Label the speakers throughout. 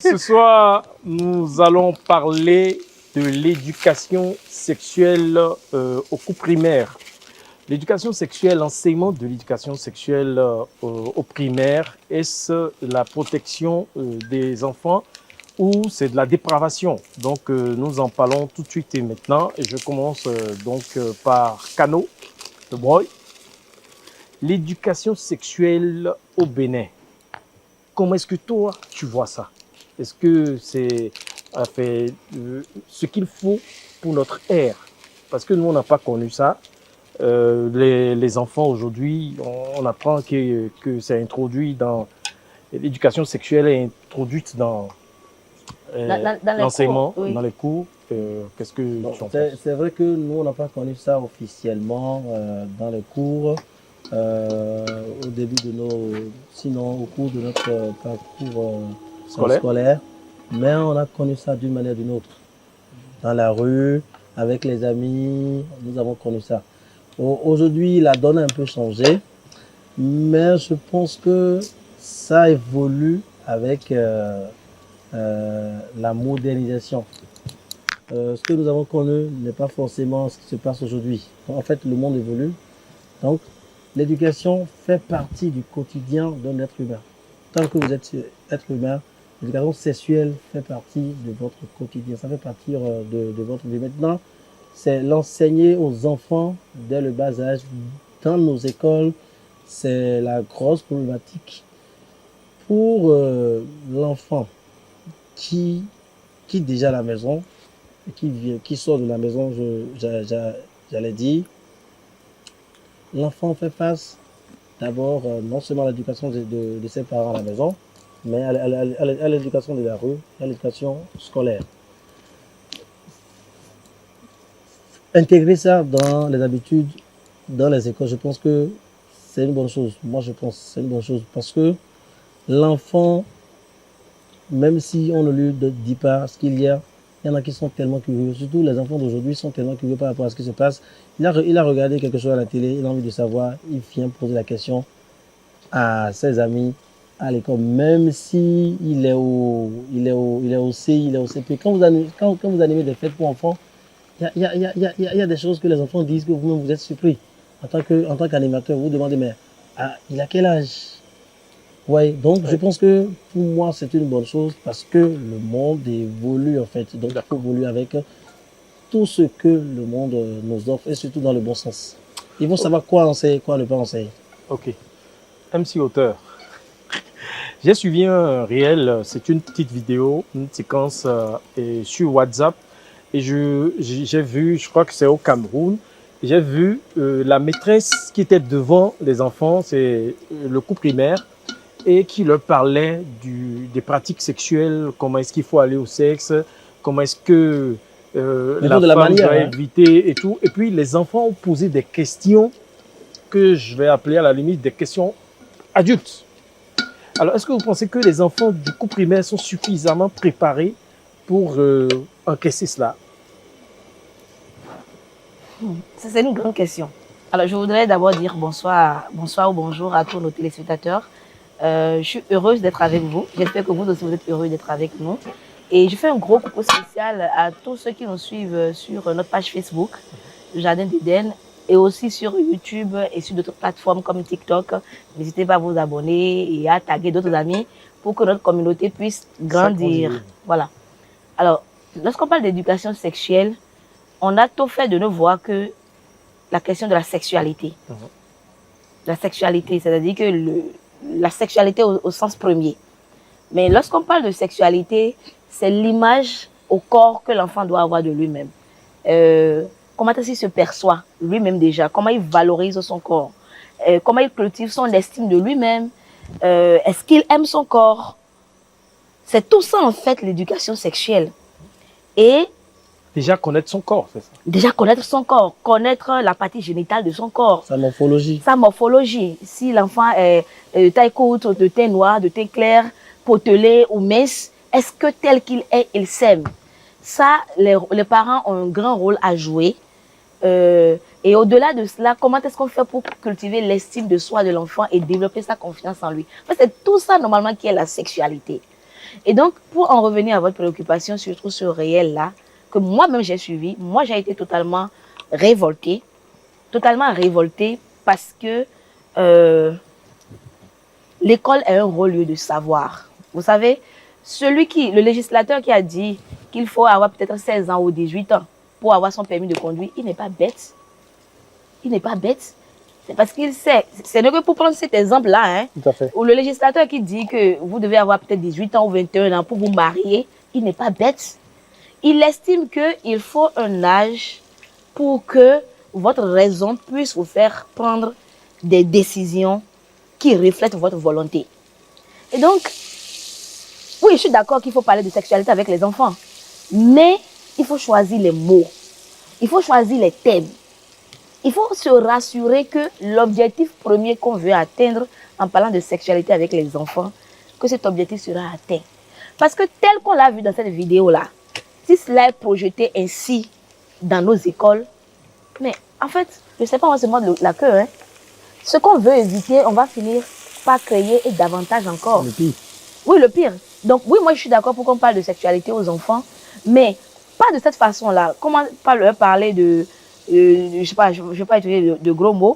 Speaker 1: Ce soir, nous allons parler de l'éducation sexuelle au cours primaire. L'éducation sexuelle, l'enseignement de l'éducation sexuelle au primaire, est-ce la protection des enfants ou c'est de la dépravation? Donc, nous en parlons tout de suite et maintenant. Et je commence par Kano, le boy. L'éducation sexuelle au Bénin. Comment est-ce que toi, tu vois ça? Est-ce que c'est ce qu'il faut pour notre ère? Parce que nous, on n'a pas connu ça. Les enfants aujourd'hui, on apprend que c'est introduit dans l'éducation sexuelle est introduite dans l'enseignement, oui, dans les cours. Qu'est-ce que tu en penses?
Speaker 2: C'est vrai que nous, on n'a pas connu ça officiellement dans les cours au début de sinon au cours de notre parcours scolaire, mais on a connu ça d'une manière ou d'une autre. Dans la rue, avec les amis, nous avons connu ça. Aujourd'hui, la donne a un peu changé, mais je pense que ça évolue avec la modernisation. Ce que nous avons connu n'est pas forcément ce qui se passe aujourd'hui. En fait, le monde évolue. Donc, l'éducation fait partie du quotidien d'un être humain. Tant que vous êtes être humain, l'éducation sexuelle fait partie de votre quotidien. Ça fait partie de votre vie. Maintenant, c'est l'enseigner aux enfants dès le bas âge. Dans nos écoles, c'est la grosse problématique. Pour l'enfant qui quitte déjà la maison, qui sort de la maison, j'allais dire, l'enfant fait face d'abord non seulement à l'éducation de ses parents à la maison, mais à l'éducation de la rue, à l'éducation scolaire. Intégrer ça dans les habitudes, dans les écoles, je pense que c'est une bonne chose. Moi, je pense que c'est une bonne chose parce que l'enfant, même si on ne lui dit pas ce qu'il y a, il y en a qui sont tellement curieux. Surtout les enfants d'aujourd'hui sont tellement curieux par rapport à ce qui se passe. Il a regardé quelque chose à la télé, il a envie de savoir, il vient poser la question à ses amis à l'école, même si il est au CI, il est au CP. Quand vous animez des fêtes pour enfants, il y a des choses que les enfants disent que vous-même vous êtes surpris. En tant qu'animateur, vous vous demandez, mais il a quel âge? Ouais, donc je pense que pour moi c'est une bonne chose parce que le monde évolue en fait. Donc il faut évoluer avec tout ce que le monde nous offre et surtout dans le bon sens. Ils vont savoir quoi enseigner, quoi ne pas enseigner.
Speaker 1: Ok. MC Auteur. J'ai suivi un réel, c'est une petite vidéo, une séquence sur WhatsApp et j'ai vu, je crois que c'est au Cameroun, j'ai vu la maîtresse qui était devant les enfants, c'est le cours primaire, et qui leur parlait des pratiques sexuelles, comment est-ce qu'il faut aller au sexe, comment est-ce que la femme doit éviter et tout. Et puis les enfants ont posé des questions que je vais appeler à la limite des questions adultes. Alors, est-ce que vous pensez que les enfants du cours primaire sont suffisamment préparés pour encaisser cela?
Speaker 3: C'est une grande question. Alors, je voudrais d'abord dire bonsoir ou bonjour à tous nos téléspectateurs. Je suis heureuse d'être avec vous. J'espère que vous aussi, vous êtes heureux d'être avec nous. Et je fais un gros coucou spécial à tous ceux qui nous suivent sur notre page Facebook, Jardin d'Éden, et aussi sur YouTube et sur d'autres plateformes comme TikTok. N'hésitez pas à vous abonner et à taguer d'autres amis pour que notre communauté puisse grandir. Voilà. Alors, lorsqu'on parle d'éducation sexuelle, on a tout fait de ne voir que la question de la sexualité. La sexualité, c'est-à-dire que la sexualité au sens premier. Mais lorsqu'on parle de sexualité, c'est l'image au corps que l'enfant doit avoir de lui-même. Comment est-ce qu'il se perçoit lui-même déjà? Comment il valorise son corps? Comment il cultive son estime de lui-même? Est-ce qu'il aime son corps? C'est tout ça en fait l'éducation sexuelle. Et
Speaker 1: déjà connaître son corps, c'est ça? Déjà
Speaker 3: connaître son corps, connaître la partie génitale de son corps.
Speaker 2: Sa morphologie.
Speaker 3: Sa morphologie. Si l'enfant est de taille courte, de teint noir, de teint clair, potelé ou mince, est-ce que tel qu'il est, il s'aime? Ça, les parents ont un grand rôle à jouer. Et au-delà de cela, comment est-ce qu'on fait pour cultiver l'estime de soi de l'enfant et développer sa confiance en lui? En fait, c'est tout ça normalement qui est la sexualité. Et donc, pour en revenir à votre préoccupation, surtout ce réel-là, que moi-même j'ai suivi, moi j'ai été totalement révoltée parce que l'école est un haut lieu de savoir. Vous savez, le législateur qui a dit qu'il faut avoir peut-être 16 ans ou 18 ans pour avoir son permis de conduire, il n'est pas bête. Il n'est pas bête. C'est parce qu'il sait. C'est que pour prendre cet exemple-là, hein,
Speaker 1: Tout à fait.
Speaker 3: où le législateur qui dit que vous devez avoir peut-être 18 ans ou 21 ans pour vous marier, il n'est pas bête. Il estime qu'il faut un âge pour que votre raison puisse vous faire prendre des décisions qui reflètent votre volonté. Et donc, oui, je suis d'accord qu'il faut parler de sexualité avec les enfants, mais il faut choisir les mots, il faut choisir les thèmes. Il faut se rassurer que l'objectif premier qu'on veut atteindre en parlant de sexualité avec les enfants, que cet objectif sera atteint. Parce que tel qu'on l'a vu dans cette vidéo-là, si cela est projeté ainsi dans nos écoles, mais en fait, je ne sais pas, on va se mordre la queue. Hein. Ce qu'on veut éviter, on va finir par créer et davantage encore.
Speaker 1: Le pire.
Speaker 3: Oui, le pire. Donc oui, moi je suis d'accord pour qu'on parle de sexualité aux enfants, mais pas de cette façon-là. Comment pas leur parler de je sais pas, je ne vais pas utiliser de gros mots,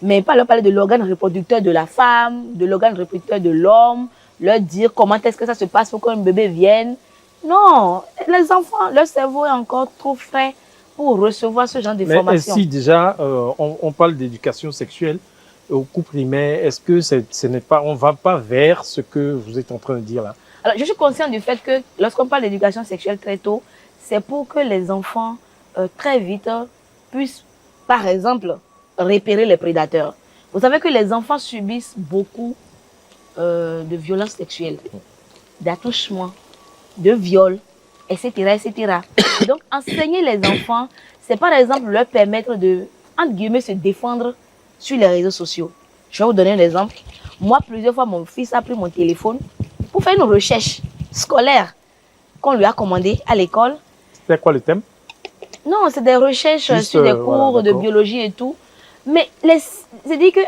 Speaker 3: mais pas leur parler de l'organe reproducteur de la femme, de l'organe reproducteur de l'homme, leur dire comment est-ce que ça se passe pour qu'un bébé vienne. Non, les enfants, leur cerveau est encore trop frais pour recevoir ce genre d'informations.
Speaker 1: Mais si déjà on parle d'éducation sexuelle au cours primaire, est-ce que ce n'est pas, on ne va pas vers ce que vous êtes en train de dire là?
Speaker 3: Alors, je suis consciente du fait que lorsqu'on parle d'éducation sexuelle très tôt, c'est pour que les enfants très vite puissent, par exemple, repérer les prédateurs. Vous savez que les enfants subissent beaucoup de violences sexuelles, d'attouchements, de viols, etc., etc. Et donc, enseigner les enfants, c'est par exemple leur permettre de, entre guillemets, se défendre sur les réseaux sociaux. Je vais vous donner un exemple. Moi, plusieurs fois, mon fils a pris mon téléphone pour faire une recherche scolaire qu'on lui a commandée à l'école.
Speaker 1: C'était quoi le thème?
Speaker 3: Non, c'est des recherches
Speaker 1: Juste,
Speaker 3: sur des cours
Speaker 1: voilà,
Speaker 3: de biologie et tout. Mais c'est-à-dire que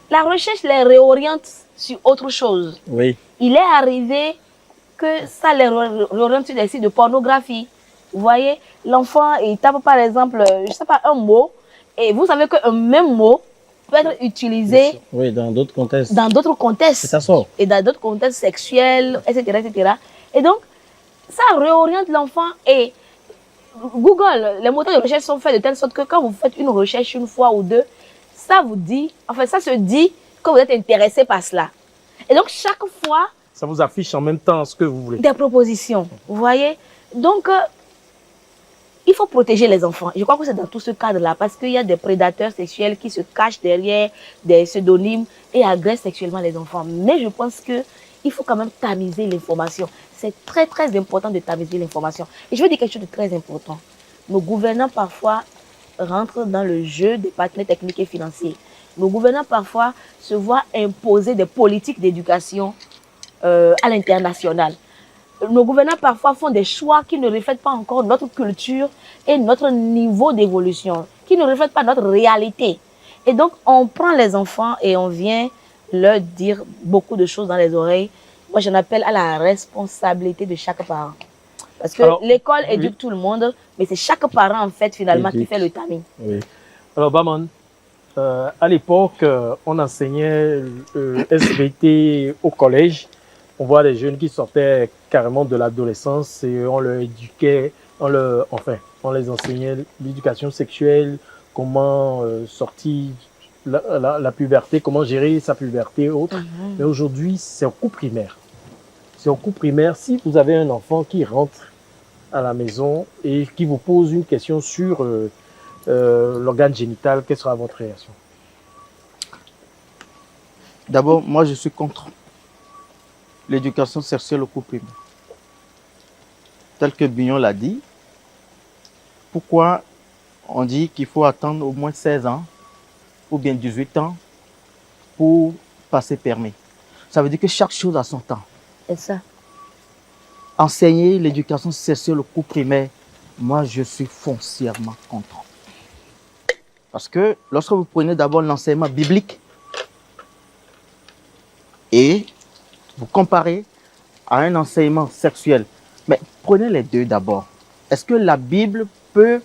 Speaker 3: la recherche les réoriente sur autre chose.
Speaker 2: Oui.
Speaker 3: Il est arrivé que ça les réoriente sur des sites de pornographie. Vous voyez, l'enfant, il tape par exemple, je ne sais pas, un mot. Et vous savez qu'un même mot peut être utilisé
Speaker 2: Oui, dans d'autres contextes.
Speaker 3: dans d'autres contextes.
Speaker 2: Et ça sort.
Speaker 3: Et dans d'autres contextes sexuels, etc., etc. Et donc, ça réoriente l'enfant. Et Google, les moteurs de recherche sont faits de telle sorte que quand vous faites une recherche une fois ou deux, ça vous dit, enfin, ça se dit que vous êtes intéressé par cela. Et donc, chaque fois,
Speaker 1: Ça vous affiche en même temps ce que vous voulez.
Speaker 3: des propositions. Vous voyez? Donc, il faut protéger les enfants. Je crois que c'est dans tout ce cadre-là, parce qu'il y a des prédateurs sexuels qui se cachent derrière des pseudonymes et agressent sexuellement les enfants. Mais je pense qu'il faut quand même tamiser l'information. C'est très, très important de tamiser l'information. Et je veux dire quelque chose de très important. Nos gouvernants, parfois, rentrent dans le jeu des partenaires techniques et financiers. Nos gouvernants, parfois, se voient imposer des politiques d'éducation à l'international. Nos gouvernants parfois font des choix qui ne reflètent pas encore notre culture et notre niveau d'évolution, qui ne reflètent pas notre réalité. Et donc, on prend les enfants et on vient leur dire beaucoup de choses dans les oreilles. Moi, j'en appelle à la responsabilité de chaque parent. Parce que l'école éduque tout le monde, mais c'est chaque parent, en fait, finalement, qui fait le timing.
Speaker 2: Oui.
Speaker 1: Alors, Baman, à l'époque, on enseignait SVT au collège. On voit des jeunes qui sortaient carrément de l'adolescence et on leur éduquait, on les enseignait l'éducation sexuelle, comment sortir la puberté, comment gérer sa puberté et autres. Mais aujourd'hui, c'est au cours primaire. C'est au cours primaire. Si vous avez un enfant qui rentre à la maison et qui vous pose une question sur l'organe génital, quelle sera votre réaction?
Speaker 4: D'abord, moi, je suis contre l'éducation sexuelle au cours primaire. Tel que Bignon l'a dit, pourquoi on dit qu'il faut attendre au moins 16 ans ou bien 18 ans pour passer permis? Ça veut dire que chaque chose a son temps.
Speaker 3: C'est ça.
Speaker 4: Enseigner l'éducation sexuelle au cours primaire, moi, je suis foncièrement contre. Parce que lorsque vous prenez d'abord l'enseignement biblique et vous comparez à un enseignement sexuel. Mais prenez les deux d'abord. Est-ce que la Bible peut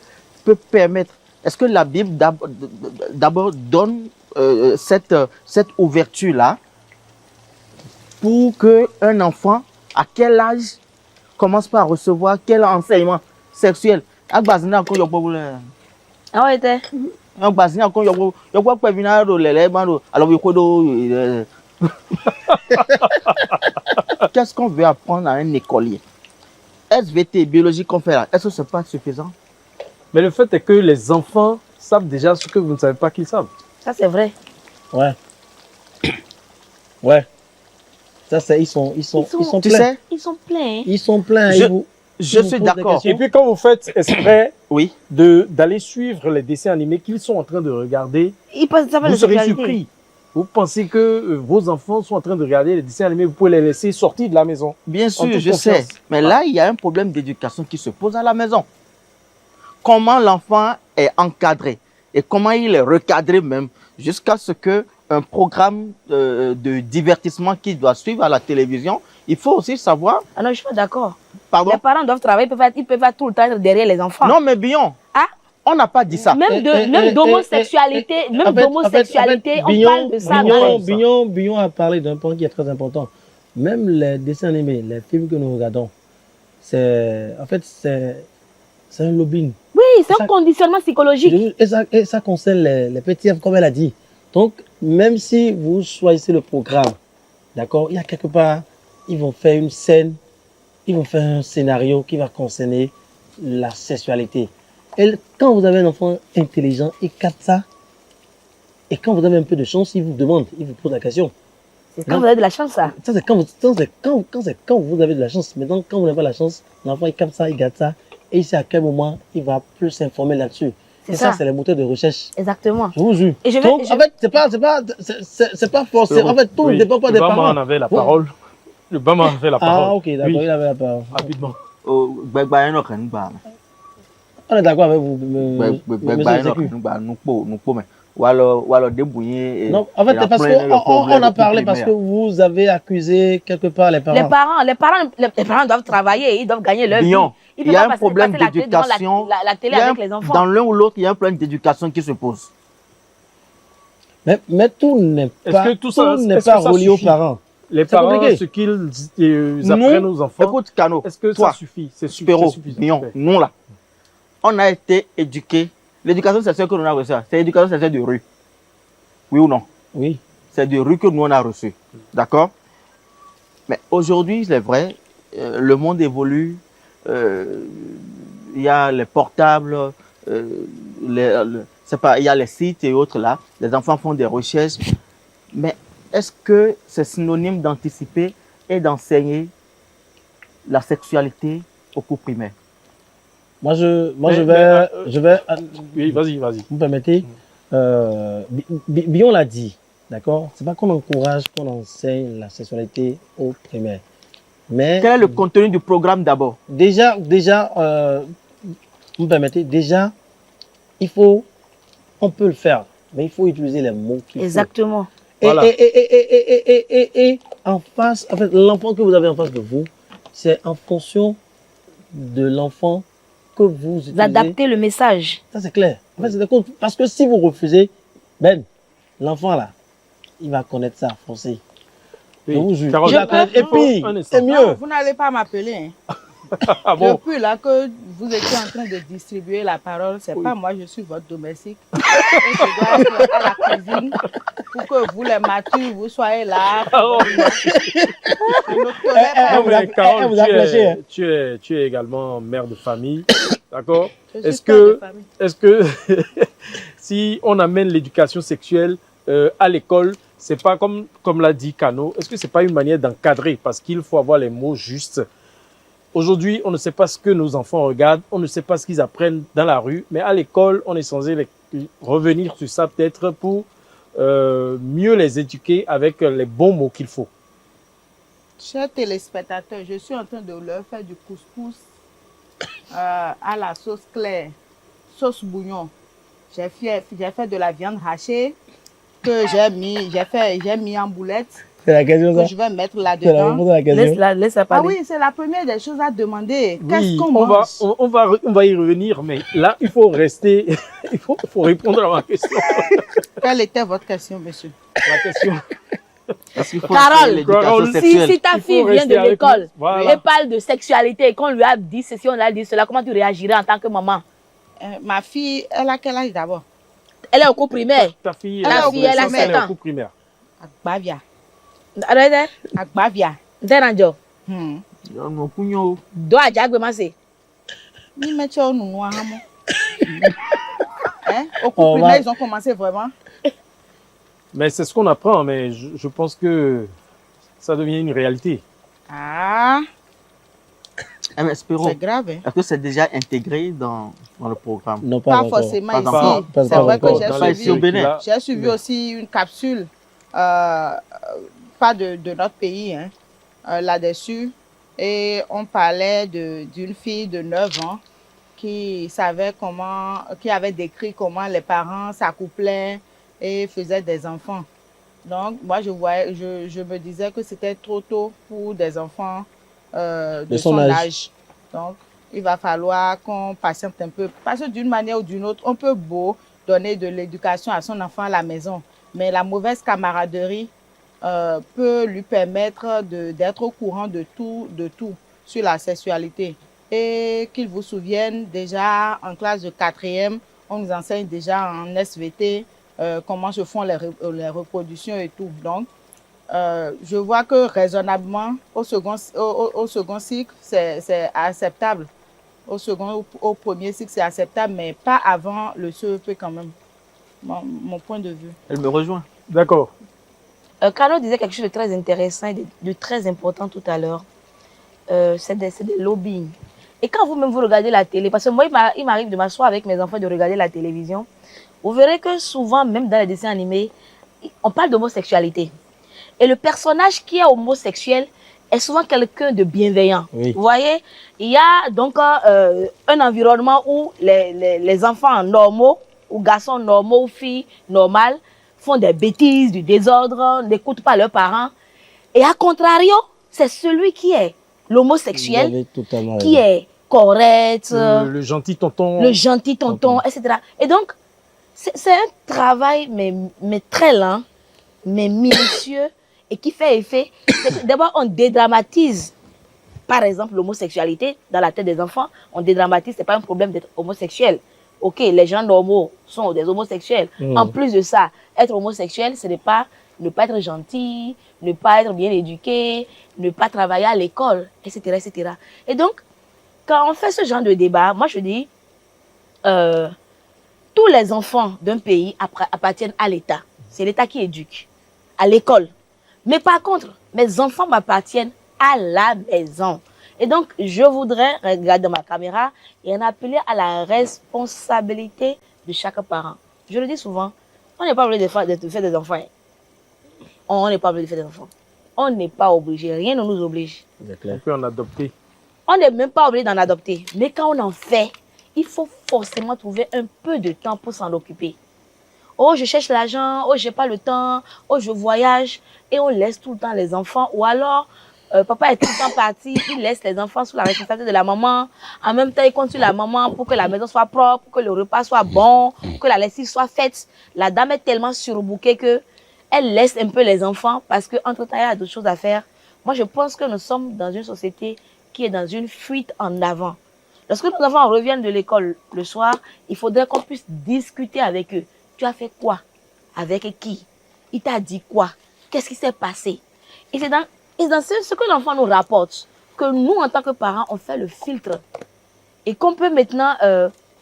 Speaker 4: permettre, est-ce que la Bible d'abord donne cette ouverture-là pour qu'un enfant, à quel âge, commence par recevoir quel enseignement sexuel?
Speaker 3: Ah ouais, t'es.
Speaker 4: Qu'est-ce qu'on veut apprendre à un écolier? SVT, biologie qu'on fait là, est-ce que ce n'est pas suffisant?
Speaker 1: Mais le fait est que les enfants savent déjà ce que vous ne savez pas qu'ils savent.
Speaker 3: Ça, c'est vrai.
Speaker 2: Ouais. Ouais. Ça, c'est, ils sont
Speaker 4: Tu
Speaker 2: pleins.
Speaker 4: sais,
Speaker 3: Ils sont pleins. Hein.
Speaker 2: Ils sont pleins.
Speaker 4: Je-
Speaker 2: Ils vous
Speaker 4: je
Speaker 2: vous
Speaker 4: suis
Speaker 2: posent des
Speaker 4: d'accord.
Speaker 2: questions.
Speaker 1: Et puis quand vous faites exprès
Speaker 4: oui,
Speaker 1: d'aller suivre les dessins animés qu'ils sont en train de regarder,
Speaker 3: Ils pensent ça va
Speaker 1: vous
Speaker 3: de
Speaker 1: serez
Speaker 3: sexualité.
Speaker 1: surpris. Vous pensez que vos enfants sont en train de regarder les dessins animés, vous pouvez les laisser sortir de la maison.
Speaker 4: bien
Speaker 1: En
Speaker 4: sûr,
Speaker 1: toute
Speaker 4: je
Speaker 1: confiance.
Speaker 4: sais. Mais là, il y a un problème d'éducation qui se pose à la maison. Comment l'enfant est encadré et comment il est recadré même jusqu'à ce qu'un programme de divertissement qui doit suivre à la télévision, il faut aussi savoir,
Speaker 3: Ah non, je suis pas d'accord.
Speaker 4: pardon,
Speaker 3: Les parents doivent travailler, ils peuvent pas tout le temps être derrière les enfants.
Speaker 4: non mais Bion,
Speaker 3: Ah,
Speaker 4: on n'a pas dit ça.
Speaker 3: même d'homosexualité, même d'homosexualité, on parle de ça.
Speaker 2: Bignon a parlé d'un point qui est très important. Même les dessins animés, les films que nous regardons, c'est un lobbying.
Speaker 3: Oui, c'est
Speaker 2: Ça-
Speaker 3: un conditionnement psychologique.
Speaker 2: Et ça concerne les petits, comme elle a dit. Donc, même si vous choisissez le programme, d'accord, il y a quelque part, ils vont faire une scène, ils vont faire un scénario qui va concerner la sexualité. Et quand vous avez un enfant intelligent, il capte ça. Et quand vous avez un peu de chance, il vous demande, il vous pose la question.
Speaker 3: C'est quand vous avez de la chance, ça.
Speaker 2: Ça, c'est quand vous avez de la chance. Maintenant, quand vous n'avez pas la chance, l'enfant, il capte ça, il garde ça. Et il sait à quel moment il va plus s'informer là-dessus.
Speaker 3: C'est
Speaker 2: Et ça,
Speaker 3: ça.
Speaker 2: c'est les moteurs de recherche.
Speaker 3: Exactement.
Speaker 2: Je vous jure.
Speaker 3: Et je vais-
Speaker 2: Donc,
Speaker 3: je-
Speaker 2: en fait, c'est pas forcé. En fait, tout ne dépend pas
Speaker 1: le
Speaker 2: des
Speaker 1: Bama
Speaker 2: parents.
Speaker 1: en avait la
Speaker 2: Ouais.
Speaker 1: parole. Le Bama en avait la parole.
Speaker 2: Ah, ok, d'accord,
Speaker 1: Oui,
Speaker 2: il avait la parole.
Speaker 1: rapidement.
Speaker 2: On est d'accord avec vous, monsieur Sécu. Non, en fait, c'est parce qu'on a parlé, parce que vous avez accusé quelque part les parents.
Speaker 3: Les parents doivent travailler, ils doivent gagner leur vie.
Speaker 4: Bion,
Speaker 3: Ils
Speaker 4: il y
Speaker 3: peuvent
Speaker 4: a
Speaker 3: pas
Speaker 4: un problème
Speaker 3: passer la télé devant
Speaker 4: d'éducation.
Speaker 3: la télé
Speaker 4: Il y a
Speaker 3: avec les enfants.
Speaker 4: Dans l'un ou l'autre, il y a un problème d'éducation qui se pose.
Speaker 2: Mais tout n'est
Speaker 1: Est-ce
Speaker 2: pas,
Speaker 1: que tout ça-
Speaker 2: tout n'est
Speaker 1: est-ce
Speaker 2: pas
Speaker 1: que ça
Speaker 2: relié aux
Speaker 1: suffit?
Speaker 2: parents.
Speaker 1: Les
Speaker 2: C'est
Speaker 1: parents,
Speaker 2: compliqué.
Speaker 1: ce qu'ils apprennent aux enfants,
Speaker 4: Écoute, Cano,
Speaker 1: est-ce que
Speaker 4: toi,
Speaker 1: ça suffit? C'est
Speaker 4: Spéro,
Speaker 1: suffisant.
Speaker 4: Bion, nous là, on a été éduqués. L'éducation sexuelle que nous avons reçue, c'est l'éducation sexuelle de rue. Oui ou non?
Speaker 2: Oui.
Speaker 4: C'est de rue que nous on a reçu. D'accord? Mais aujourd'hui, c'est vrai, le monde évolue. Il y a les portables, c'est pas, il y a les sites et autres là. Les enfants font des recherches. Mais est-ce que c'est synonyme d'anticiper et d'enseigner la sexualité au cours primaire?
Speaker 2: Moi, je
Speaker 1: Mais,
Speaker 2: vais,
Speaker 1: Oui, vas-y.
Speaker 2: vous me permettez, Bion l'a dit, d'accord? C'est pas qu'on encourage, qu'on enseigne la sexualité au primaire. Mais
Speaker 4: Quel est le contenu du programme d'abord?
Speaker 2: déjà, vous me permettez, déjà, on peut le faire, mais il faut utiliser les mots qu'il faut.
Speaker 3: Exactement.
Speaker 1: Voilà.
Speaker 2: Et en face, en fait, l'enfant que vous avez en face de vous, c'est en fonction de l'enfant que vous utilisez.
Speaker 3: D'adapter le message.
Speaker 2: Ça, c'est clair. En fait, c'est d'accord. Parce que si vous refusez, l'enfant là, il va connaître ça, français.
Speaker 1: Oui.
Speaker 2: Je vous jure.
Speaker 1: Carole,
Speaker 2: Il va connaître. Et puis,
Speaker 1: un instant.
Speaker 2: c'est
Speaker 5: Non,
Speaker 2: mieux.
Speaker 5: vous n'allez pas m'appeler. Hein.
Speaker 1: Ah bon?
Speaker 5: Depuis là que vous étiez en train de distribuer la parole, c'est pas moi, je suis votre domestique. Et je dois être à la cuisine pour que vous, les matures, vous soyez là.
Speaker 1: Oh.
Speaker 5: Je ne connais pas.
Speaker 1: Non, mais Carole,
Speaker 2: vous a flashé, hein.
Speaker 1: tu es également mère de famille, d'accord?
Speaker 5: Je suis
Speaker 1: Est-ce
Speaker 5: père de
Speaker 1: que,
Speaker 5: famille.
Speaker 1: est-ce que si on amène l'éducation sexuelle à l'école, c'est pas comme l'a dit Cano, est-ce que c'est pas une manière d'encadrer? Parce qu'il faut avoir les mots justes. Aujourd'hui, on ne sait pas ce que nos enfants regardent, on ne sait pas ce qu'ils apprennent dans la rue, mais à l'école, on est censé revenir sur ça peut-être pour mieux les éduquer avec les bons mots qu'il faut.
Speaker 5: Chers téléspectateurs, je suis en train de leur faire du couscous à la sauce claire, sauce bouillon. J'ai fait de la viande hachée que j'ai mis en boulettes
Speaker 2: C'est la question,
Speaker 5: que
Speaker 2: ça.
Speaker 5: je vais mettre
Speaker 2: C'est la
Speaker 5: là-dedans.
Speaker 2: réponse à la question.
Speaker 3: Laisse-la
Speaker 5: Ah
Speaker 3: parler.
Speaker 5: oui, c'est la première des choses à demander. Qu'est-ce
Speaker 1: Oui,
Speaker 5: qu'on
Speaker 1: on
Speaker 5: mange?
Speaker 1: on va y revenir, mais là, il faut rester, faut répondre à ma question.
Speaker 5: Quelle était votre question, monsieur?
Speaker 1: La question.
Speaker 4: Est-ce qu'il faut
Speaker 3: Carole,
Speaker 4: enseigner l'éducation
Speaker 1: Carole,
Speaker 4: sexuelle?
Speaker 3: Si ta
Speaker 1: Il faut
Speaker 3: fille vient
Speaker 1: rester
Speaker 3: de
Speaker 1: avec
Speaker 3: l'école
Speaker 1: nous. Voilà.
Speaker 3: et parle de sexualité et qu'on lui a dit ceci, on lui a dit cela, comment tu réagirais en tant que maman?
Speaker 5: Ma fille, elle a quel âge d'abord?
Speaker 3: Elle est au cours primaire.
Speaker 1: Ta fille,
Speaker 5: Elle a
Speaker 3: fille, elle a
Speaker 1: adolescente,
Speaker 3: 7
Speaker 1: est au
Speaker 3: ans.
Speaker 1: cours primaire.
Speaker 5: Agbavia.
Speaker 3: Arrête,
Speaker 5: Agbavia.
Speaker 3: Nderanjo.
Speaker 4: Mon pugno.
Speaker 3: Do ajagbe mase.
Speaker 5: Ni mettre au nounou à Hamo. Hein? Au cours
Speaker 2: On
Speaker 5: primaire,
Speaker 2: va-
Speaker 5: ils ont commencé vraiment.
Speaker 1: Mais c'est ce qu'on apprend, mais je pense que ça devient une réalité.
Speaker 5: Ah,
Speaker 4: Eh, mais espérons.
Speaker 5: c'est grave. Hein?
Speaker 4: Est-ce que c'est déjà intégré dans le programme?
Speaker 2: Non,
Speaker 5: Pas
Speaker 2: encore.
Speaker 5: forcément
Speaker 4: Pas
Speaker 5: ici.
Speaker 4: encore.
Speaker 2: Pas
Speaker 5: C'est vrai que
Speaker 2: encore.
Speaker 5: j'ai
Speaker 1: Dans
Speaker 4: Pas
Speaker 1: les
Speaker 4: ici au
Speaker 5: suivi,
Speaker 4: Bénin.
Speaker 1: curricula,
Speaker 5: j'ai suivi aussi une capsule, pas de notre pays, hein, là-dessus. Et on parlait d'une fille de 9 ans qui savait comment, qui avait décrit comment les parents s'accouplaient et faisaient des enfants. Donc, moi, je me disais que c'était trop tôt pour des enfants de son âge. Donc, il va falloir qu'on patiente un peu. Parce que d'une manière ou d'une autre, on peut beau donner de l'éducation à son enfant à la maison, mais la mauvaise camaraderie peut lui permettre d'être au courant de tout sur la sexualité. Et qu'il vous souvienne, déjà en classe de 4e, on nous enseigne déjà en SVT comment se font les reproductions et tout. Donc, je vois que raisonnablement, au second cycle, c'est acceptable. Au premier cycle, c'est acceptable, mais pas avant le CEP quand même. Mon point de vue.
Speaker 4: Elle me rejoint.
Speaker 1: D'accord.
Speaker 3: Carlo disait quelque chose de très intéressant et de très important tout à l'heure. C'est des lobbying. Et quand vous-même vous regardez la télé, parce que moi, il m'arrive de m'asseoir avec mes enfants et de regarder la télévision, vous verrez que souvent, même dans les dessins animés, on parle d'homosexualité. Et le personnage qui est homosexuel est souvent quelqu'un de bienveillant.
Speaker 2: Oui.
Speaker 3: Vous voyez, il y a donc un environnement où les enfants normaux, ou garçons normaux, ou filles normales, font des bêtises, du désordre, n'écoutent pas leurs parents. Et à contrario, c'est celui qui est l'homosexuel,
Speaker 2: Vous avez totalement
Speaker 3: qui
Speaker 2: raison.
Speaker 3: est correct,
Speaker 1: Le gentil tonton.
Speaker 3: le gentil tonton, etc. Et donc, c'est un travail, mais très lent, mais minutieux, et qui fait effet. D'abord, on dédramatise, par exemple, l'homosexualité dans la tête des enfants. On dédramatise, ce n'est pas un problème d'être homosexuel. Ok, les gens normaux sont des homosexuels. En plus de ça, être homosexuel, ce n'est pas ne pas être gentil, ne pas être bien éduqué, ne pas travailler à l'école, etc., etc. Et donc, quand on fait ce genre de débat, moi je dis, tous les enfants d'un pays appartiennent à l'État. C'est l'État qui éduque, à l'école. Mais par contre, mes enfants m'appartiennent à la maison. Et donc, je voudrais regarder ma caméra et en appeler à la responsabilité de chaque parent. Je le dis souvent, on n'est pas obligé de faire des enfants. On n'est pas obligé de faire des enfants. On n'est pas obligé, rien ne nous oblige.
Speaker 1: On peut en adopter.
Speaker 3: On n'est même pas obligé d'en adopter. Mais quand on en fait, il faut forcément trouver un peu de temps pour s'en occuper. Oh, je cherche l'argent, oh, j'ai pas le temps, oh, je voyage. Et on laisse tout le temps les enfants. Ou alors, papa est tout le temps parti, il laisse les enfants sous la responsabilité de la maman. En même temps, il compte sur la maman pour que la maison soit propre, pour que le repas soit bon, que la lessive soit faite. La dame est tellement surbookée que elle laisse un peu les enfants parce qu'entre-temps, il y a d'autres choses à faire. Moi, je pense que nous sommes dans une société qui est dans une fuite en avant. Lorsque nos enfants reviennent de l'école le soir, il faudrait qu'on puisse discuter avec eux. Tu as fait quoi? Avec qui? Il t'a dit quoi? Qu'est-ce qui s'est passé? Et c'est dans ce que l'enfant nous rapporte que nous, en tant que parents, on fait le filtre. Et qu'on peut maintenant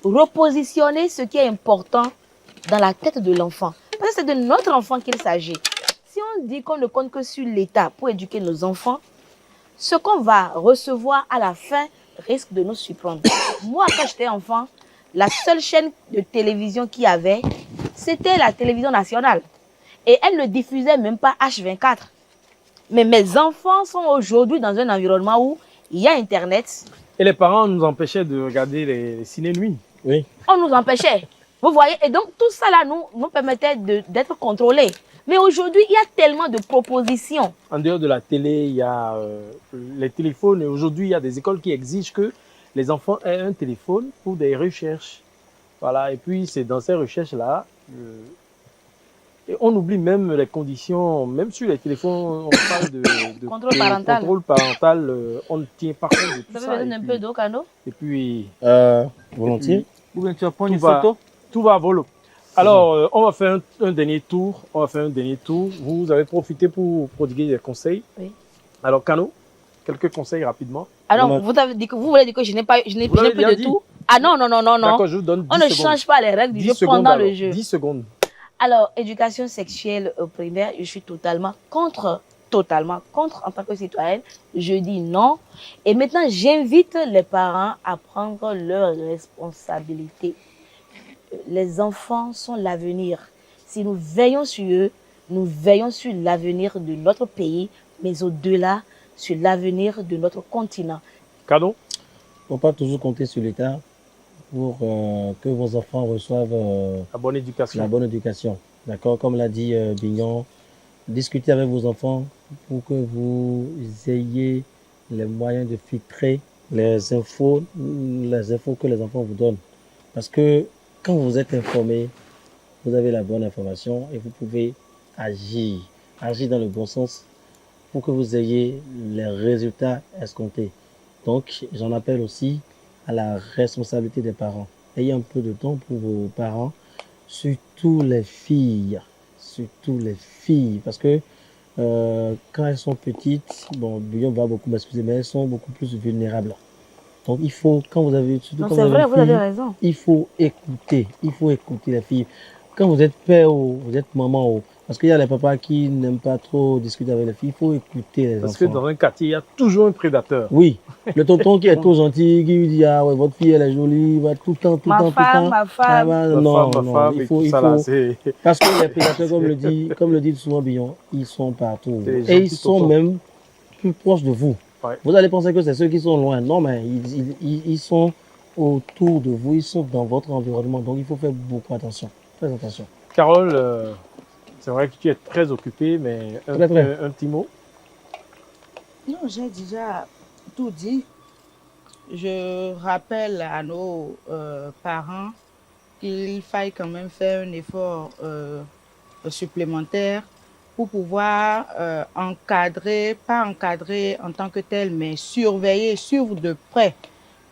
Speaker 3: repositionner ce qui est important dans la tête de l'enfant. Parce que c'est de notre enfant qu'il s'agit. Si on dit qu'on ne compte que sur l'État pour éduquer nos enfants, ce qu'on va recevoir à la fin risque de nous surprendre. Moi, quand j'étais enfant, la seule chaîne de télévision qu'il y avait, c'était la télévision nationale. Et elle ne diffusait même pas H24. Mais mes enfants sont aujourd'hui dans un environnement où il y a Internet.
Speaker 1: Et les parents nous empêchaient de regarder les ciné-nuits.
Speaker 2: Oui.
Speaker 3: On nous empêchait. Vous voyez? Et donc, tout ça là nous permettait d'être contrôlés. Mais aujourd'hui, il y a tellement de propositions.
Speaker 1: En dehors de la télé, il y a les téléphones. Et aujourd'hui, il y a des écoles qui exigent que les enfants aient un téléphone pour des recherches. Voilà. Et puis, c'est dans ces recherches-là, et on oublie même les conditions, même sur les téléphones, on parle de
Speaker 3: Contrôle parental.
Speaker 1: contrôle parental, on ne tient pas compte de tout
Speaker 3: Vous
Speaker 1: ça.
Speaker 3: avez besoin d'un peu d'eau, Kano?
Speaker 1: Et puis,
Speaker 2: Volontiers.
Speaker 4: Ou bien tu vas prendre
Speaker 1: tout
Speaker 4: une
Speaker 1: va,
Speaker 4: photo.
Speaker 1: tout va à volo. Alors, on va faire un dernier tour. On va faire un dernier tour. Vous avez profité pour prodiguer des conseils.
Speaker 3: Oui.
Speaker 1: Alors, Kano, quelques conseils rapidement.
Speaker 3: Alors,
Speaker 2: Non,
Speaker 3: vous avez dit que vous voulez dire que je n'ai pas, je n'ai
Speaker 1: Vous l'avez
Speaker 3: plus
Speaker 1: bien
Speaker 3: de
Speaker 1: dit.
Speaker 3: tout. Ah non, non, non, non, non.
Speaker 1: D'accord, je vous donne 10
Speaker 3: On ne
Speaker 1: secondes.
Speaker 3: change pas les règles du
Speaker 1: 10
Speaker 3: jeu
Speaker 1: secondes
Speaker 3: pendant le
Speaker 1: alors.
Speaker 3: jeu.
Speaker 1: 10 secondes.
Speaker 3: Alors, éducation sexuelle au primaire, je suis totalement contre en tant que citoyenne. Je dis non. Et maintenant, j'invite les parents à prendre leurs responsabilités. Les enfants sont l'avenir. Si nous veillons sur eux, nous veillons sur l'avenir de notre pays, mais au-delà, sur l'avenir de notre continent.
Speaker 1: Kano,
Speaker 2: Il ne faut pas toujours compter sur l'État pour que vos enfants reçoivent
Speaker 1: la bonne éducation.
Speaker 2: la bonne éducation. D'accord? Comme l'a dit Bignon, discutez avec vos enfants pour que vous ayez les moyens de filtrer les infos que les enfants vous donnent. Parce que quand vous êtes informé, vous avez la bonne information et vous pouvez agir dans le bon sens pour que vous ayez les résultats escomptés. Donc, j'en appelle aussi à la responsabilité des parents. Ayez un peu de temps pour vos parents, surtout les filles, parce que quand elles sont petites, bon, Bouillon va beaucoup m'excuser, mais elles sont beaucoup plus vulnérables. Donc, il faut, quand vous avez, surtout
Speaker 3: Non,
Speaker 2: quand
Speaker 3: c'est
Speaker 2: vous avez
Speaker 3: vrai,
Speaker 2: une
Speaker 3: vous avez
Speaker 2: fille,
Speaker 3: raison.
Speaker 2: il faut écouter la fille. Quand vous êtes père ou vous êtes maman, ou, parce qu'il y a les papas qui n'aiment pas trop discuter avec les filles, il faut écouter les
Speaker 1: Parce que
Speaker 2: enfants.
Speaker 1: dans un quartier, il y a toujours un prédateur.
Speaker 2: Oui, le tonton qui est trop gentil, qui lui dit ah ouais, votre fille elle est jolie, va tout le temps, tout le temps, tout le temps.
Speaker 3: Ma
Speaker 2: Ah,
Speaker 3: femme.
Speaker 2: bah,
Speaker 1: Ma
Speaker 2: non,
Speaker 1: femme,
Speaker 2: non,
Speaker 1: ma femme,
Speaker 2: il
Speaker 1: et
Speaker 2: faut,
Speaker 1: tout
Speaker 2: il
Speaker 1: ça là,
Speaker 2: faut,
Speaker 1: c'est...
Speaker 2: parce que les prédateurs, comme le dit souvent Billon, ils sont partout.
Speaker 1: C'est les
Speaker 2: Et
Speaker 1: gentils
Speaker 2: ils sont
Speaker 1: tontons.
Speaker 2: même plus proches de vous.
Speaker 1: Ouais.
Speaker 2: Vous allez penser que c'est ceux qui sont loin. Non, mais ils sont autour de vous, ils sont dans votre environnement. Donc il faut faire beaucoup attention. Très attention.
Speaker 1: Carole, c'est vrai que tu es très occupée, mais un petit mot.
Speaker 5: Non, j'ai déjà tout dit. Je rappelle à nos parents qu'il faille quand même faire un effort supplémentaire pour pouvoir encadrer, pas encadrer en tant que tel, mais surveiller, suivre de près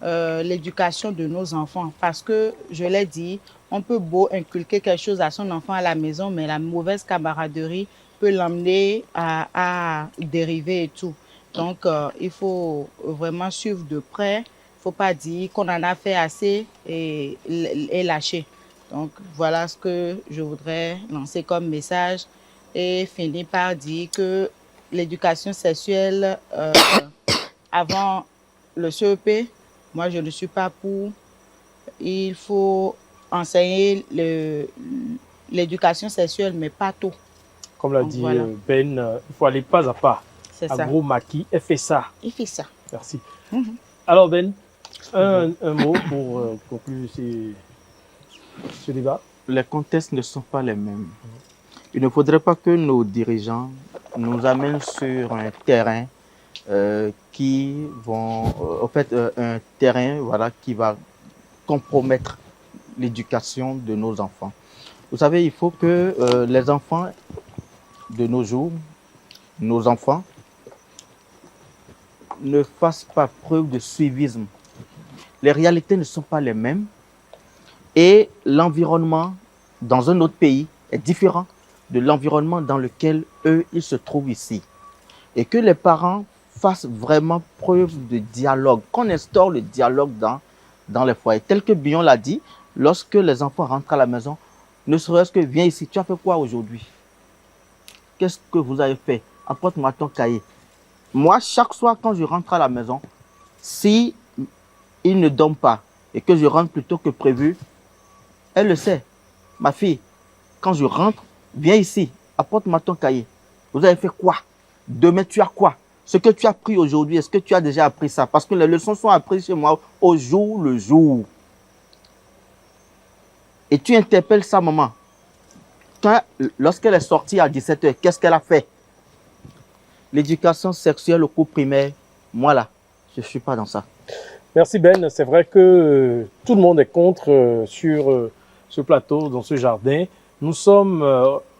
Speaker 5: l'éducation de nos enfants. Parce que, je l'ai dit, on peut beau inculquer quelque chose à son enfant à la maison, mais la mauvaise camaraderie peut l'emmener à dériver et tout. Donc, il faut vraiment suivre de près. Il ne faut pas dire qu'on en a fait assez et lâcher. Donc, voilà ce que je voudrais lancer comme message et finir par dire que l'éducation sexuelle avant le CEP, moi, je ne suis pas pour. Il faut enseigner l'éducation sexuelle, mais pas tout.
Speaker 1: Comme l'a
Speaker 5: Donc,
Speaker 1: dit
Speaker 5: voilà.
Speaker 1: Ben, il faut aller pas à pas.
Speaker 5: C'est ça.
Speaker 1: Gros maquis, et fait ça.
Speaker 5: Il fait ça.
Speaker 1: Merci.
Speaker 5: Mhm.
Speaker 1: Alors Ben, un mot pour conclure ce débat.
Speaker 4: Les contextes ne sont pas les mêmes. Il ne faudrait pas que nos dirigeants nous amènent sur un terrain qui vont, un terrain voilà, qui va compromettre l'éducation de nos enfants. Vous savez, il faut que les enfants de nos jours, nos enfants, ne fassent pas preuve de suivisme. Les réalités ne sont pas les mêmes et l'environnement dans un autre pays est différent de l'environnement dans lequel eux, ils se trouvent ici. Et que les parents fassent vraiment preuve de dialogue, qu'on instaure le dialogue dans les foyers. Tel que Billon l'a dit, lorsque les enfants rentrent à la maison, ne serait-ce que viens ici, tu as fait quoi aujourd'hui? Qu'est-ce que vous avez fait? Apporte-moi ton cahier. Moi, chaque soir, quand je rentre à la maison, si il ne dorment pas et que je rentre plus tôt que prévu, elle le sait. Ma fille, quand je rentre, viens ici, apporte-moi ton cahier. Vous avez fait quoi? Demain, tu as quoi? Ce que tu as pris aujourd'hui, est-ce que tu as déjà appris ça? Parce que les leçons sont apprises chez moi au jour le jour. et tu interpelles sa maman. Lorsqu'elle est sortie à 17 h, qu'est-ce qu'elle a fait? L'éducation sexuelle au cours primaire, moi là, je ne suis pas dans ça.
Speaker 1: Merci Ben, c'est vrai que tout le monde est contre sur ce plateau, dans ce jardin. Nous sommes,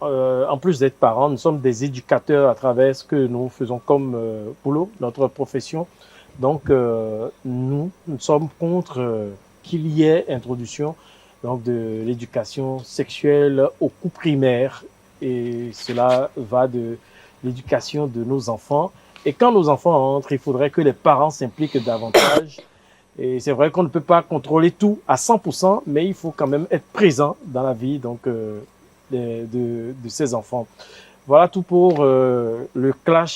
Speaker 1: en plus d'être parents, nous sommes des éducateurs à travers ce que nous faisons comme boulot, notre profession. Donc, nous sommes contre qu'il y ait introduction donc, de l'éducation sexuelle au cours primaire. Et cela va de l'éducation de nos enfants. Et quand nos enfants entrent, il faudrait que les parents s'impliquent davantage. Et c'est vrai qu'on ne peut pas contrôler tout à 100%, mais il faut quand même être présent dans la vie donc, de ces enfants. Voilà tout pour le clash